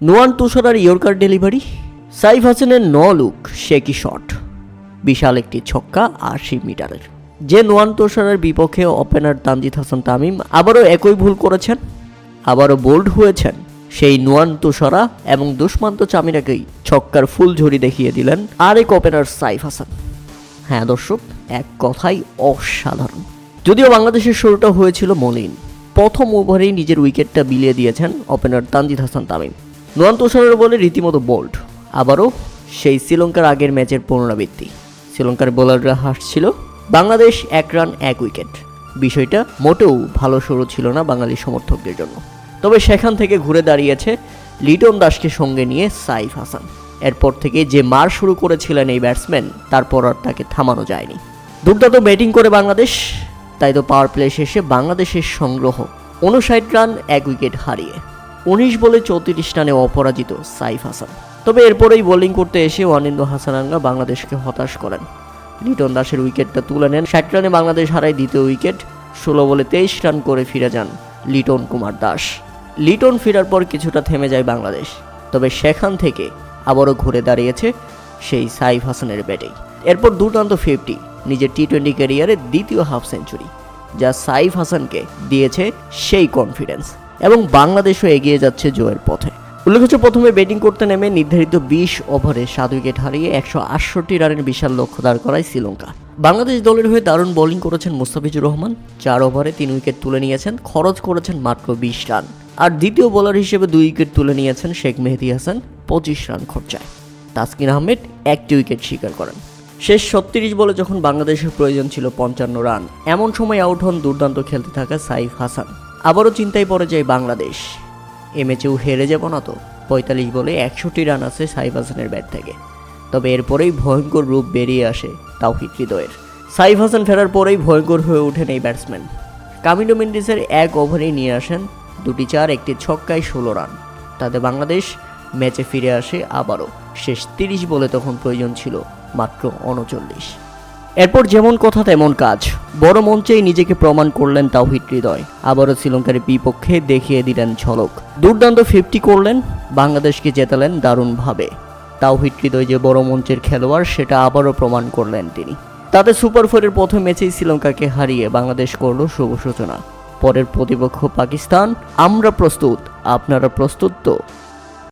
নোয়ান তুষারার yorker delivery, Saif হাসানের look শেকি shot, বিশাল একটি ছক্কা ৮০ মিটারের। যে নোয়ান তুষারের বিপক্ষে ওপেনার তানজিদ হাসান তামিম আবারও একই ভুল করেছেন, আবারও বোল্ড হয়েছেন। সেই নোয়ান তুষারা এবং দুষ্মান্ত চামিরাকেই ছক্কার ফুলঝুরি দেখিয়ে দিলেন আরেক ওপেনার সাইফ হাসান। হ্যাঁ দর্শক, এক কথাই অসাধারণ। যদিও বাংলাদেশের শুরুটা হয়েছিল মলিন, প্রথম ওভারেই নিজের উইকেটটা বিলিয়ে দিয়েছেন ওপেনার তানজিদ হাসান তামিম। নোয়ান তুষারের বলে রীতিমতো বোল্ড। আবারও সেই শ্রীলঙ্কার আগের ম্যাচের পুনরাবৃত্তি। শ্রীলঙ্কার বোলাররা হাসছিল, বাংলাদেশ 1 রান 1 উইকেট। বিষয়টা মোটেও ভালো শুরু ছিল না বাঙালি সমর্থকদের জন্য। তবে সেখান থেকে ঘুরে দাঁড়িয়েছে লিটন দাসকে সঙ্গে নিয়ে সাইফ হাসান। এরপর থেকে যে মার শুরু করেছিলেন এই ব্যাটসম্যান, তারপর আর তাকে থামানো যায়নি। দুর্দান্ত ব্যাটিং করে বাংলাদেশ, তাই তো পাওয়ার প্লে শেষে বাংলাদেশের সংগ্রহ 59 রান 1 উইকেট হারিয়ে 19 বলে 34 রানে অপরাজিত সাইফ হাসান। তবে এরপরেই বোলিং করতে এসে ওয়ানিন্দু হাসানাঙ্গা বাংলাদেশকে হতাশ করেন। লিটন দাসের উইকেটটা তুলে নেন। 60 রানে বাংলাদেশ হারায় দ্বিতীয় উইকেট। 16 বলে 23 রান করে ফিরে যান লিটন কুমার দাস। লিটন ফেরার পর কিছুটা থেমে যায় বাংলাদেশ, তবে সেখান থেকে আবারও ঘুরে দাঁড়িয়েছে সেই সাইফ হাসানের ব্যাটেই। এরপর দুর্দান্ত 50, নিজের টি-20 ক্যারিয়ারে দ্বিতীয় হাফ সেঞ্চুরি, যা সাইফ হাসানকে দিয়েছে সেই কনফিডেন্স, এবং বাংলাদেশও এগিয়ে যাচ্ছে জয়ের পথে। উল্লেখ্য, প্রথমে ব্যাটিং করতে নেমে নির্ধারিত 20 ওভারে 7 উইকেট হারিয়ে 168 রানের বিশাল লক্ষ্য দাঁড় করায় শ্রীলঙ্কা। বাংলাদেশ দলের হয়ে দারুণ বোলিং করেছেন মুস্তাফিজুর রহমান। 4 ওভারে 3 উইকেট তুলে নিয়েছেন, খরচ করেছেন মাত্র 20 রান। আর দ্বিতীয় বোলার হিসেবে 2 উইকেট তুলে নিয়েছেন শেখ মেহেদী হাসান 25 রান খরচায়। তাসকিন আহমেদ 1টি উইকেট শিকার করেন। শেষ 36 বলে যখন বাংলাদেশের প্রয়োজন ছিল 55 রান, এমন সময় আউট হন দুর্দান্ত খেলতে থাকা সাইফ হাসান। আবারও চিন্তায় পড়ে যায় বাংলাদেশ, এ ম্যাচেও হেরে যাব না তো। 45 বলে 61 রান আছে সাইফ হাসানের ব্যাট থেকে। তবে এরপরেই ভয়ঙ্কর রূপ বেরিয়ে আসে তাওহিদ হৃদয়ের। সাইফ হাসান ফেরার পরেই ভয়ঙ্কর হয়ে ওঠেন এই ব্যাটসম্যান। কামিন্ডো মেন্ডিসের 1 ওভারেই নিয়ে আসেন 2টি 4, 1টি ছক্কায় 16 রান। তাতে বাংলাদেশ ম্যাচে ফিরে আসে আবারও। শেষ 30 বলে তখন প্রয়োজন ছিল মাত্র 39। এরপর যেমন কথা তেমন কাজ, বড় মঞ্চেই নিজেকে প্রমাণ করলেন তাওহিদ হৃদয়। আবারও শ্রীলঙ্কার বিপক্ষে দেখিয়ে দিলেন ঝলক। দুর্দান্ত 50 করলেন, বাংলাদেশকে জেতালেন দারুণভাবে। তাওহিদ হৃদয় যে বড় মঞ্চের খেলোয়াড়, সেটা আবারও প্রমাণ করলেন তিনি। তাতে সুপার 4-এর প্রথম ম্যাচেই শ্রীলঙ্কাকে হারিয়ে বাংলাদেশ করল শুভ সূচনা। পরের প্রতিপক্ষ পাকিস্তান। আমরা প্রস্তুত, আপনারা প্রস্তুত তো?